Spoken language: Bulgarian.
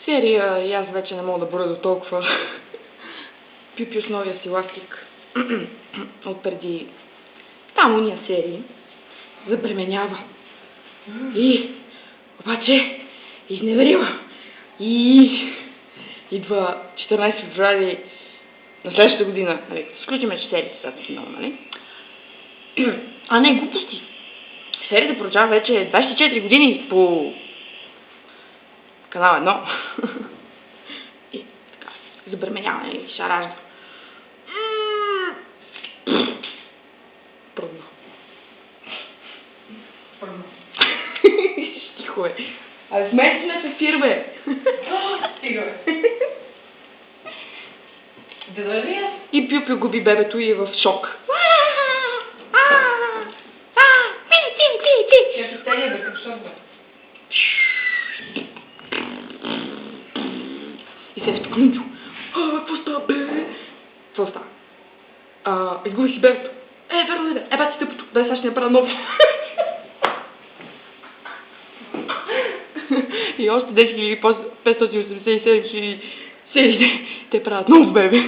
Серия и аз вече не мога да боря до толкова. Пюпю с новия си ластик от преди там уния серии забременява. И обаче изневерила. И идва 14 февруари на следващата година. Нали, сключиме, че серията са много, нали? А не, глупости. Серията продължава вече 24 години по канал 1. И така, забременява и ще ражда. Трудно. Тихо е. А смейте ме се фир, бе. Стига, бе. Да дойде аз. И Пюпю губи бебето и е в шок. Я се стегля, бе, към шок, бе. И се е Клинчо. Какво става, бе? Какво става? Изгубих си бебето. Верно ли, бе? Бати тъпото. Дай сега ще направя нов. И още 10 587 000 серии те правят нов бебе.